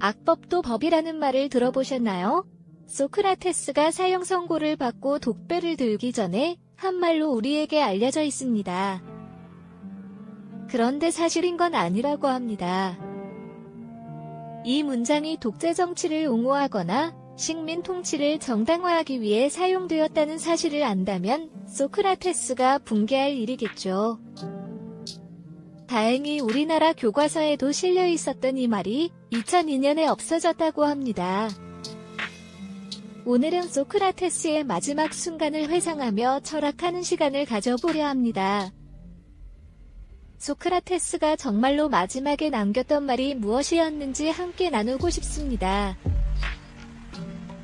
악법도 법이라는 말을 들어보셨나요? 소크라테스가 사형 선고를 받고 독배를 들기 전에 한 말로 우리에게 알려져 있습니다. 그런데 사실인 건 아니라고 합니다. 이 문장이 독재 정치를 옹호하거나 식민 통치를 정당화하기 위해 사용되었다는 사실을 안다면 소크라테스가 붕괴할 일이겠죠. 다행히 우리나라 교과서에도 실려 있었던 이 말이 2002년에 없어졌다고 합니다. 오늘은 소크라테스의 마지막 순간을 회상하며 철학하는 시간을 가져보려 합니다. 소크라테스가 정말로 마지막에 남겼던 말이 무엇이었는지 함께 나누고 싶습니다.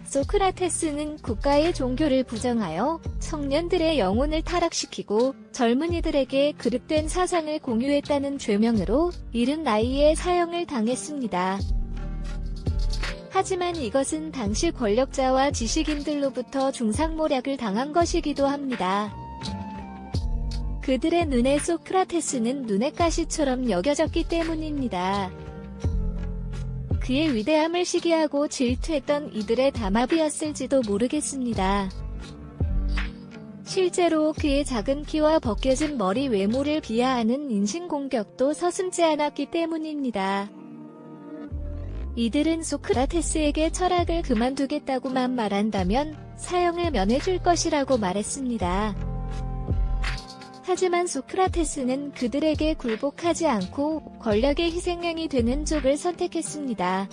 소크라테스는 국가의 종교를 부정하여 청년들의 영혼을 타락시키고 젊은이들에게 그릇된 사상을 공유했다는 죄명으로 이른 나이에 사형을 당했습니다. 하지만 이것은 당시 권력자와 지식인들로부터 중상모략을 당한 것이기도 합니다. 그들의 눈에 소크라테스는 눈의 가시처럼 여겨졌기 때문입니다. 그의 위대함을 시기하고 질투했던 이들의 담합이었을지도 모르겠습니다. 실제로 그의 작은 키와 벗겨진 머리 외모를 비하하는 인신공격도 서슴지 않았기 때문입니다. 이들은 소크라테스에게 철학을 그만두겠다고만 말한다면 사형을 면해줄 것이라고 말했습니다. 하지만 소크라테스는 그들에게 굴복하지 않고 권력의 희생양이 되는 쪽을 선택했습니다.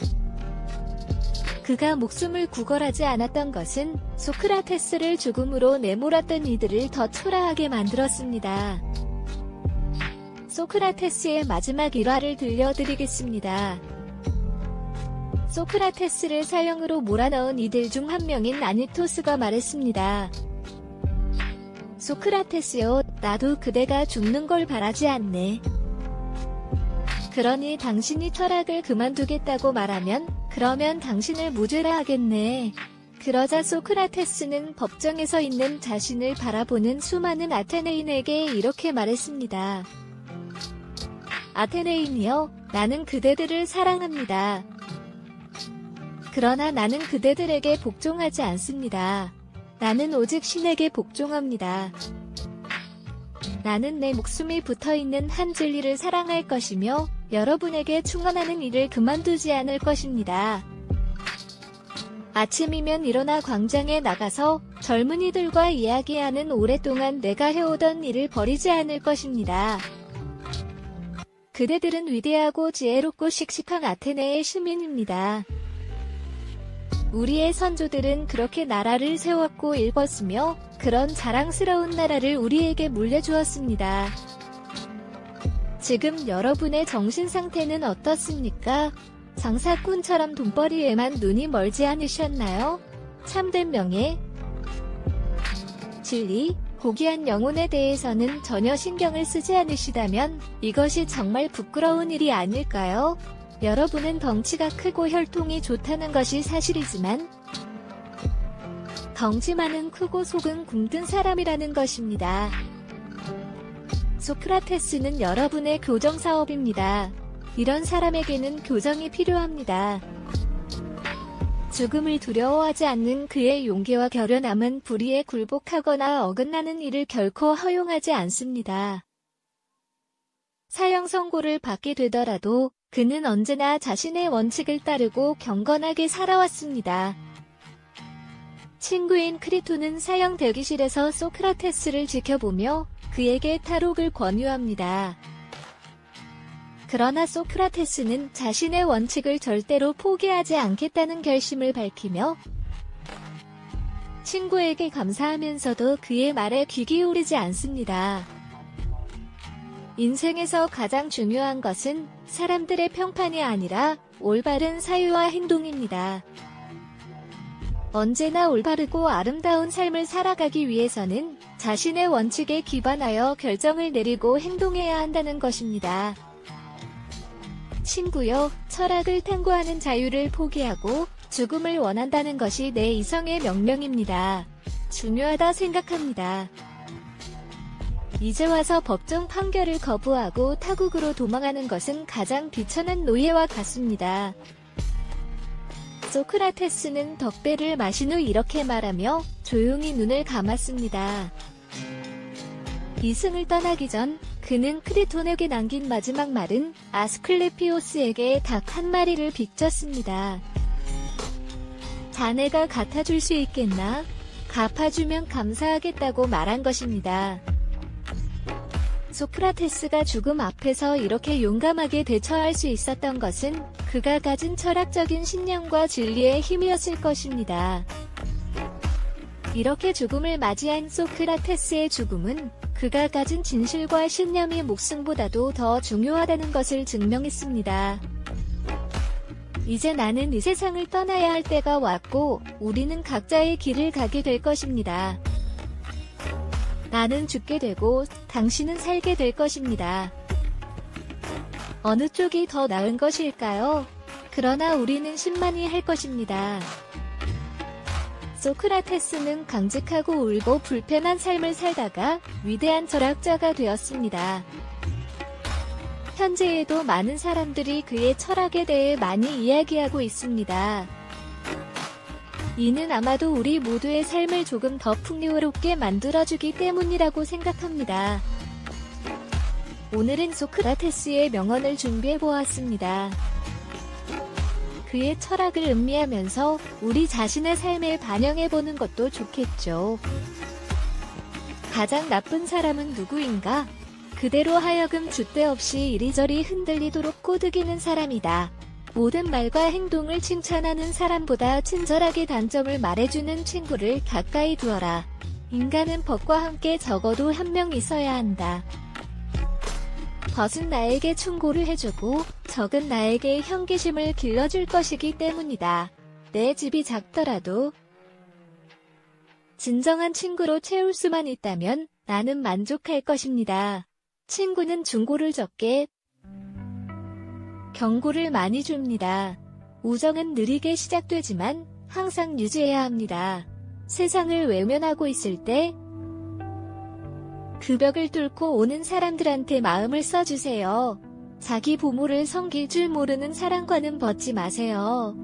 그가 목숨을 구걸하지 않았던 것은 소크라테스를 죽음으로 내몰았던 이들을 더 초라하게 만들었습니다. 소크라테스의 마지막 일화를 들려드리겠습니다. 소크라테스를 사형으로 몰아넣은 이들 중 한 명인 아니토스가 말했습니다. 소크라테스여, 나도 그대가 죽는 걸 바라지 않네. 그러니 당신이 철학을 그만두겠다고 말하면 그러면 당신을 무죄라 하겠네. 그러자 소크라테스는 법정에 서 있는 자신을 바라보는 수많은 아테네인에게 이렇게 말했습니다. 아테네인이여, 나는 그대들을 사랑합니다. 그러나 나는 그대들에게 복종하지 않습니다. 나는 오직 신에게 복종합니다. 나는 내 목숨이 붙어있는 한 진리를 사랑할 것이며 여러분에게 충원하는 일을 그만두지 않을 것입니다. 아침이면 일어나 광장에 나가서 젊은이들과 이야기하는 오랫동안 내가 해오던 일을 버리지 않을 것입니다. 그대들은 위대하고 지혜롭고 씩씩한 아테네의 시민입니다. 우리의 선조들은 그렇게 나라를 세웠고 일궜으며 그런 자랑스러운 나라를 우리에게 물려주었습니다. 지금 여러분의 정신상태는 어떻습니까? 장사꾼처럼 돈벌이에만 눈이 멀지 않으셨나요? 참된 명예, 진리, 고귀한 영혼에 대해서는 전혀 신경을 쓰지 않으시다면 이것이 정말 부끄러운 일이 아닐까요? 여러분은 덩치가 크고 혈통이 좋다는 것이 사실이지만 덩치만은 크고 속은 굶든 사람이라는 것입니다. 소크라테스는 여러분의 교정사업입니다. 이런 사람에게는 교정이 필요합니다. 죽음을 두려워하지 않는 그의 용기와 결연함은 불의에 굴복하거나 어긋나는 일을 결코 허용하지 않습니다. 사형 선고를 받게 되더라도 그는 언제나 자신의 원칙을 따르고 경건하게 살아왔습니다. 친구인 크리토는 사형 대기실에서 소크라테스를 지켜보며 그에게 탈옥을 권유합니다. 그러나 소크라테스는 자신의 원칙을 절대로 포기하지 않겠다는 결심을 밝히며 친구에게 감사하면서도 그의 말에 귀 기울이지 않습니다. 인생에서 가장 중요한 것은 사람들의 평판이 아니라 올바른 사유와 행동입니다. 언제나 올바르고 아름다운 삶을 살아가기 위해서는 자신의 원칙에 기반하여 결정을 내리고 행동해야 한다는 것입니다. 친구여, 철학을 탐구하는 자유를 포기하고 죽음을 원한다는 것이 내 이성의 명령입니다. 중요하다 생각합니다. 이제 와서 법정 판결을 거부하고 타국으로 도망하는 것은 가장 비천한 노예와 같습니다. 소크라테스는 덕배를 마신 후 이렇게 말하며 조용히 눈을 감았습니다. 이승을 떠나기 전 그는 크리톤에게 남긴 마지막 말은 아스클레피오스에게 닭 한 마리를 빚졌습니다. 자네가 갚아줄 수 있겠나? 갚아주면 감사하겠다고 말한 것입니다. 소크라테스가 죽음 앞에서 이렇게 용감하게 대처할 수 있었던 것은 그가 가진 철학적인 신념과 진리의 힘이었을 것입니다. 이렇게 죽음을 맞이한 소크라테스의 죽음은 그가 가진 진실과 신념이 목숨보다도 더 중요하다는 것을 증명했습니다. 이제 나는 이 세상을 떠나야 할 때가 왔고 우리는 각자의 길을 가게 될 것입니다. 나는 죽게 되고 당신은 살게 될 것입니다. 어느 쪽이 더 나은 것일까요? 그러나 우리는 신만이 할 것입니다. 소크라테스는 강직하고 울고 불편한 삶을 살다가 위대한 철학자가 되었습니다. 현재에도 많은 사람들이 그의 철학에 대해 많이 이야기하고 있습니다. 이는 아마도 우리 모두의 삶을 조금 더 풍요롭게 만들어주기 때문이라고 생각합니다. 오늘은 소크라테스의 명언을 준비해보았습니다. 그의 철학을 음미하면서 우리 자신의 삶에 반영해보는 것도 좋겠죠. 가장 나쁜 사람은 누구인가? 그대로 하여금 줏대 없이 이리저리 흔들리도록 꼬드기는 사람이다. 모든 말과 행동을 칭찬하는 사람보다 친절하게 단점을 말해주는 친구를 가까이 두어라. 인간은 법과 함께 적어도 한 명 있어야 한다. 벗은 나에게 충고를 해주고 적은 나에게 형기심을 길러줄 것이기 때문이다. 내 집이 작더라도 진정한 친구로 채울 수만 있다면 나는 만족할 것입니다. 친구는 충고를 적게 경고를 많이 줍니다. 우정은 느리게 시작되지만 항상 유지해야 합니다. 세상을 외면하고 있을 때 그 벽을 뚫고 오는 사람들한테 마음을 써주세요. 자기 부모를 섬길 줄 모르는 사람과는 벗지 마세요.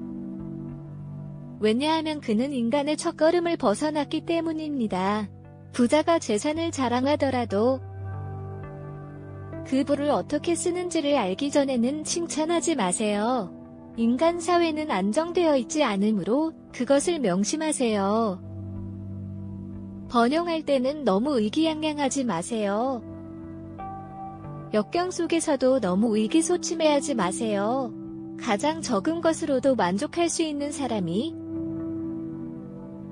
왜냐하면 그는 인간의 첫걸음을 벗어났기 때문입니다. 부자가 재산을 자랑하더라도 그 부를 어떻게 쓰는지를 알기 전에는 칭찬하지 마세요. 인간 사회는 안정되어 있지 않으므로 그것을 명심하세요. 번영할 때는 너무 의기양양하지 마세요. 역경 속에서도 너무 의기소침해하지 마세요. 가장 적은 것으로도 만족할 수 있는 사람이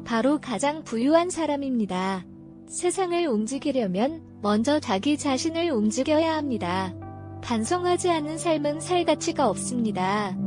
바로 가장 부유한 사람입니다. 세상을 움직이려면 먼저 자기 자신을 움직여야 합니다. 반성하지 않은 삶은 살 가치가 없습니다.